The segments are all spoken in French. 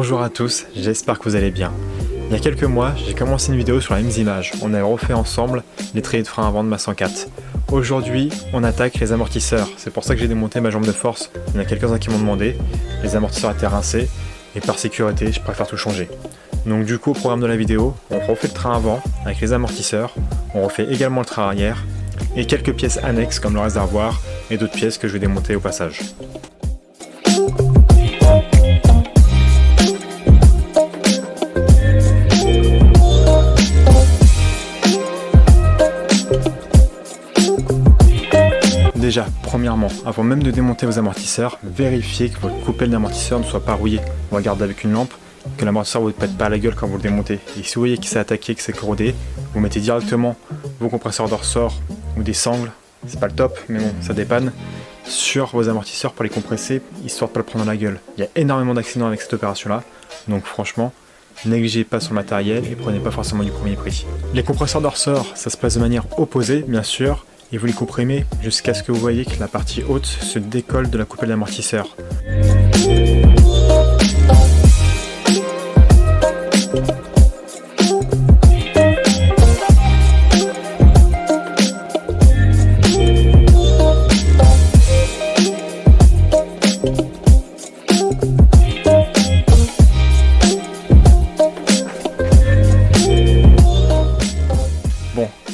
Bonjour à tous, j'espère que vous allez bien. Il y a quelques mois, j'ai commencé une vidéo sur les mêmes images. On avait refait ensemble les treillis de frein avant de ma 104. Aujourd'hui, on attaque les amortisseurs. C'est pour ça que j'ai démonté ma jambe de force. Il y en a quelques-uns qui m'ont demandé. Les amortisseurs étaient rincés et par sécurité, je préfère tout changer. Donc du coup, au programme de la vidéo, on refait le train avant avec les amortisseurs. On refait également le train arrière et quelques pièces annexes comme le réservoir et d'autres pièces que je vais démonter au passage. Déjà, premièrement, avant même de démonter vos amortisseurs, vérifiez que votre coupelle d'amortisseur ne soit pas rouillée. On va regarder avec une lampe que l'amortisseur ne vous pète pas à la gueule quand vous le démontez. Et si vous voyez qu'il s'est attaqué, que c'est corrodé, vous mettez directement vos compresseurs de ressort ou des sangles, c'est pas le top, mais bon, ça dépanne, sur vos amortisseurs pour les compresser, histoire de pas le prendre dans la gueule. Il y a énormément d'accidents avec cette opération-là, donc franchement, négligez pas son matériel et prenez pas forcément du premier prix. Les compresseurs de ressort, ça se passe de manière opposée, bien sûr, et vous les comprimez jusqu'à ce que vous voyez que la partie haute se décolle de la coupelle d'amortisseur.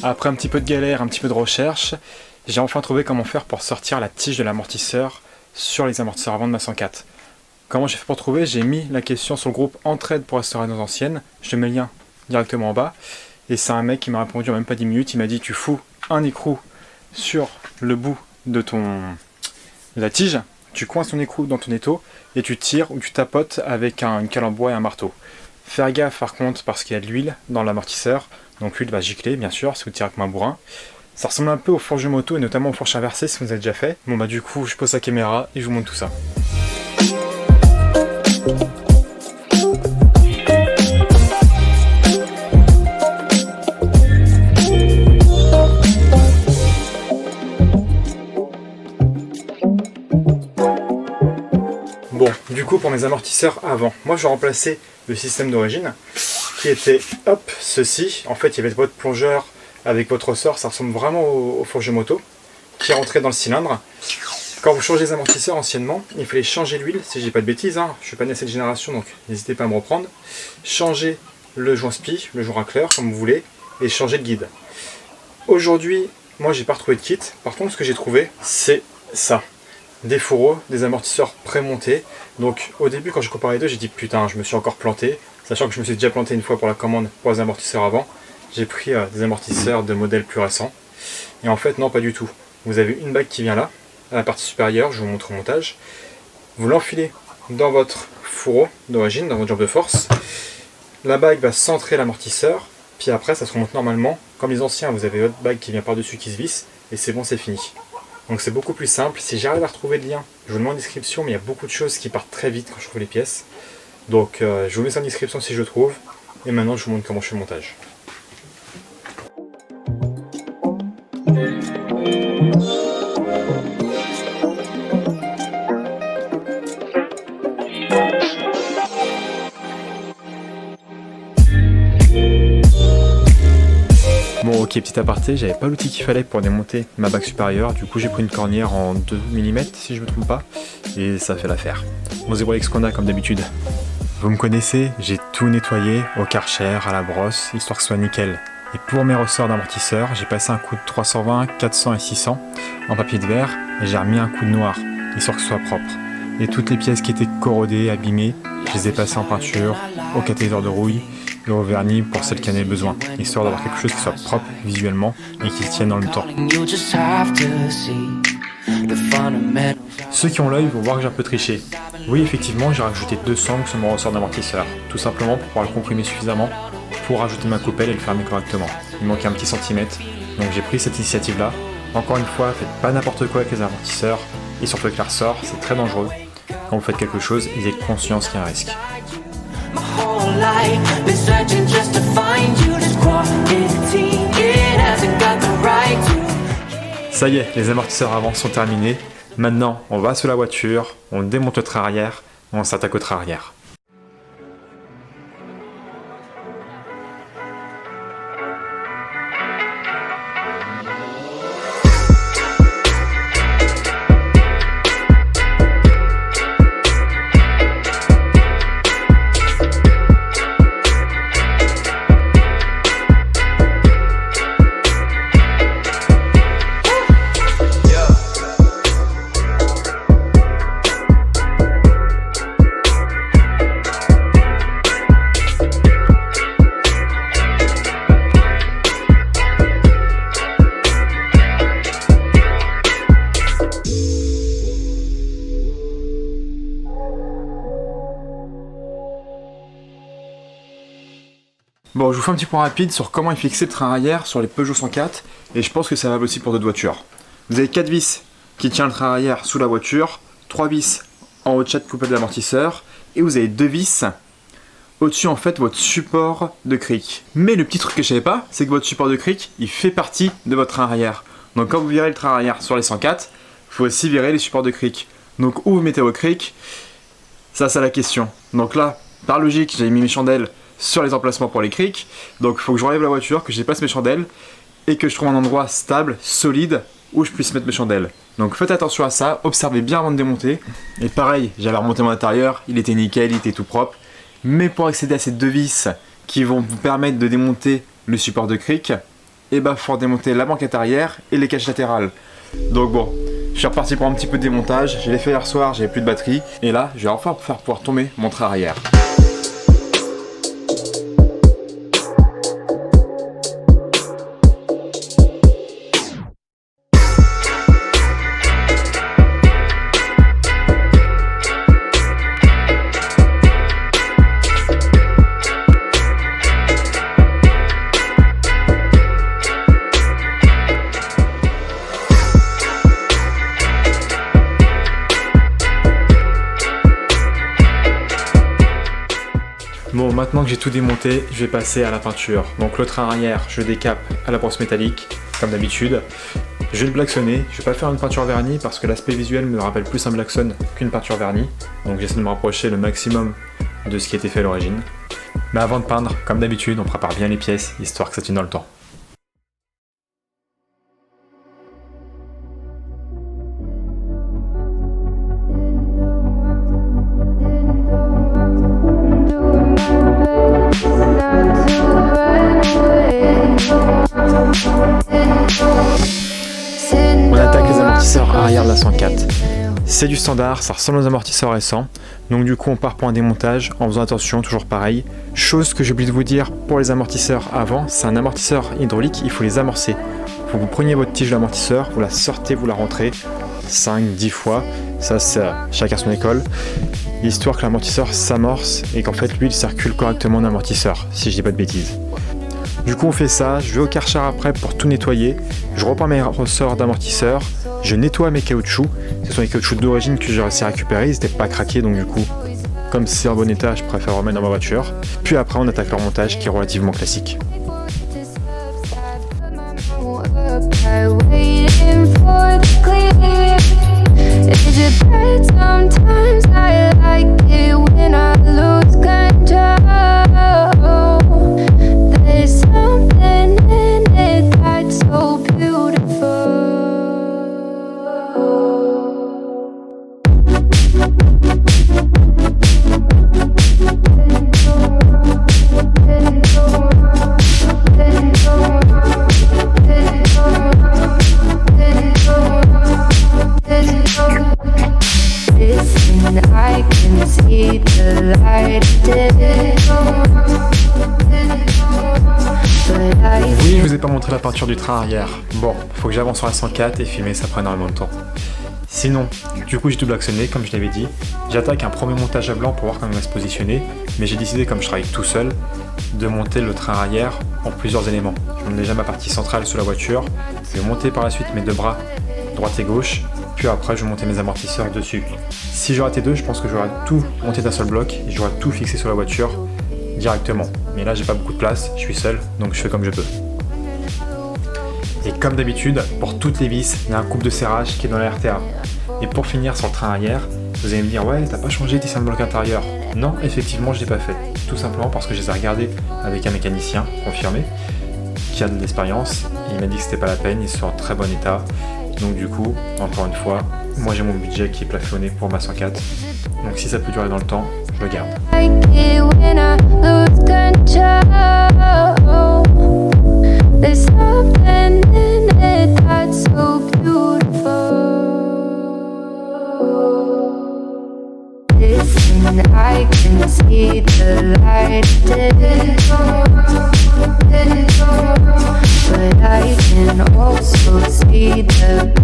Après un petit peu de galère, un petit peu de recherche, j'ai enfin trouvé comment faire pour sortir la tige de l'amortisseur sur les amortisseurs avant de ma 104. Comment j'ai fait pour trouver? J'ai mis la question sur le groupe Entraide pour restaurer nos anciennes, je te mets le lien directement en bas, et c'est un mec qui m'a répondu en même pas 10 minutes, il m'a dit tu fous un écrou sur le bout de la tige, tu coinces ton écrou dans ton étau, et tu tires ou tu tapotes avec une cale en bois et un marteau. Faire gaffe par contre parce qu'il y a de l'huile dans l'amortisseur, donc l'huile va gicler bien sûr si vous tirez comme un bourrin. Ça ressemble un peu aux fourches moto et notamment aux fourches inversées si vous avez déjà fait. Bon bah du coup je pose la caméra et je vous montre tout ça. Bon, du coup pour mes amortisseurs avant, moi je remplaçais le système d'origine qui était, hop, ceci. En fait il y avait votre plongeur avec votre ressort, ça ressemble vraiment aux fourches moto qui rentrait dans le cylindre. Quand vous changez les amortisseurs anciennement, il fallait changer l'huile, si je dis pas de bêtises, hein. Je suis pas né à cette génération donc n'hésitez pas à me reprendre. Changer le joint spi, le joint racleur comme vous voulez, et changer le guide. Aujourd'hui, moi j'ai pas retrouvé de kit, par contre ce que j'ai trouvé c'est ça. Des fourreaux, des amortisseurs prémontés. Donc au début quand j'ai comparé les deux, j'ai dit putain je me suis encore planté, sachant que je me suis déjà planté une fois pour la commande pour les amortisseurs avant. J'ai pris des amortisseurs de modèles plus récents. Et en fait non, pas du tout. Vous avez une bague qui vient là, à la partie supérieure, je vous montre au montage. Vous l'enfilez dans votre fourreau d'origine, dans votre jambe de force. La bague va centrer l'amortisseur, puis après ça se remonte normalement. Comme les anciens, vous avez votre bague qui vient par-dessus qui se visse, et c'est bon, c'est fini. Donc c'est beaucoup plus simple. Si j'arrive à retrouver le lien, je vous le mets en description, mais il y a beaucoup de choses qui partent très vite quand je trouve les pièces. Donc je vous mets ça en description si je le trouve. Et maintenant je vous montre comment je fais le montage. Bon ok, petit aparté, j'avais pas l'outil qu'il fallait pour démonter ma bague supérieure, du coup j'ai pris une cornière en 2 mm si je me trompe pas, et ça fait l'affaire. On se débrouille avec ce qu'on a comme d'habitude. Vous me connaissez, j'ai tout nettoyé au Karcher, à la brosse, histoire que ce soit nickel. Et pour mes ressorts d'amortisseur, j'ai passé un coup de 320, 400 et 600 en papier de verre, et j'ai remis un coup de noir, histoire que ce soit propre. Et toutes les pièces qui étaient corrodées, abîmées, je les ai passées en peinture, au catalyseur de rouille, et au vernis pour celles qui en avaient besoin, histoire d'avoir quelque chose qui soit propre visuellement et qui se tienne dans le temps. Ceux qui ont l'œil vont voir que j'ai un peu triché. Oui, effectivement, j'ai rajouté 2 sangles sur mon ressort d'amortisseur, tout simplement pour pouvoir le comprimer suffisamment pour rajouter ma coupelle et le fermer correctement. Il manquait un petit centimètre, donc j'ai pris cette initiative-là. Encore une fois, faites pas n'importe quoi avec les amortisseurs, et surtout avec les ressorts, c'est très dangereux. Quand vous faites quelque chose, ayez conscience qu'il y a un risque. Ça y est, les amortisseurs avant sont terminés. Maintenant, on va sur la voiture, on démonte le train arrière, on s'attaque au train arrière. Bon, je vous fais un petit point rapide sur comment est fixé le train arrière sur les Peugeot 104 et je pense que ça va aussi pour d'autres voitures. Vous avez 4 vis qui tiennent le train arrière sous la voiture, 3 vis en haut de chaque coupelle d'amortisseur et vous avez 2 vis au-dessus en fait votre support de cric. Mais le petit truc que je savais pas, c'est que votre support de cric, il fait partie de votre train arrière. Donc quand vous virez le train arrière sur les 104, il faut aussi virer les supports de cric. Donc où vous mettez vos crics, ça c'est la question. Donc là, par logique, j'ai mis mes chandelles sur les emplacements pour les crics. Donc il faut que je relève la voiture, que je déplace mes chandelles et que je trouve un endroit stable, solide, où je puisse mettre mes chandelles. Donc faites attention à ça, observez bien avant de démonter. Et pareil, j'avais remonté mon intérieur, il était nickel, il était tout propre. Mais pour accéder à ces 2 vis qui vont vous permettre de démonter le support de cric, et bah faut démonter la banquette arrière et les caches latérales. Donc bon, je suis reparti pour un petit peu de démontage, je l'ai fait hier soir, j'avais plus de batterie, et là je vais enfin pouvoir tomber mon train arrière. Bon, maintenant que j'ai tout démonté, je vais passer à la peinture. Donc le train arrière, je décape à la brosse métallique, comme d'habitude. Je vais le blacksonner. Je vais pas faire une peinture vernie parce que l'aspect visuel me rappelle plus un blackson qu'une peinture vernie. Donc j'essaie de me rapprocher le maximum de ce qui a été fait à l'origine. Mais avant de peindre, comme d'habitude, on prépare bien les pièces, histoire que ça tienne dans le temps. On attaque les amortisseurs arrière de la 104. C'est du standard, ça ressemble aux amortisseurs récents. Donc du coup on part pour un démontage en faisant attention, toujours pareil. Chose que j'ai oublié de vous dire pour les amortisseurs avant, c'est un amortisseur hydraulique, il faut les amorcer. Il faut que vous preniez votre tige d'amortisseur, vous la sortez, vous la rentrez 5-10 fois. Ça c'est chacun son école. Histoire que l'amortisseur s'amorce et qu'en fait l'huile circule correctement dans l'amortisseur, si je dis pas de bêtises. Du coup on fait ça, je vais au Karcher après pour tout nettoyer, je reprends mes ressorts d'amortisseur, je nettoie mes caoutchoucs, ce sont les caoutchoucs d'origine que j'ai réussi à récupérer, ils n'étaient pas craqués donc du coup, comme c'est en bon état, je préfère remettre dans ma voiture. Puis après on attaque leur montage qui est relativement classique. Oui, je vous ai pas montré la peinture du train arrière. Bon, faut que j'avance sur la 104 et filmer, ça prend énormément de temps. Sinon, du coup j'ai tout blacksonné, comme je l'avais dit. J'attaque un premier montage à blanc pour voir comment il va se positionner, mais j'ai décidé, comme je travaille tout seul, de monter le train arrière en plusieurs éléments. Je monte déjà ma partie centrale sous la voiture, je vais monter par la suite mes 2 bras, droite et gauche, puis après je vais monter mes amortisseurs dessus. Si j'aurais été 2, je pense que j'aurais tout monté d'un seul bloc et j'aurais tout fixé sur la voiture directement. Mais là j'ai pas beaucoup de place, je suis seul, donc je fais comme je peux. Et comme d'habitude, pour toutes les vis, il y a un couple de serrage qui est dans la RTA. Et pour finir sur le train arrière, vous allez me dire ouais, t'as pas changé tes 5 blocs intérieurs. Non, effectivement, je l'ai pas fait. Tout simplement parce que je les ai regardés avec un mécanicien confirmé qui a de l'expérience. Il m'a dit que c'était pas la peine, ils sont en très bon état. Donc du coup, encore une fois, moi j'ai mon budget qui est plafonné pour ma 104. Donc si ça peut durer dans le temps, je le garde. I can see the light, but I can also see the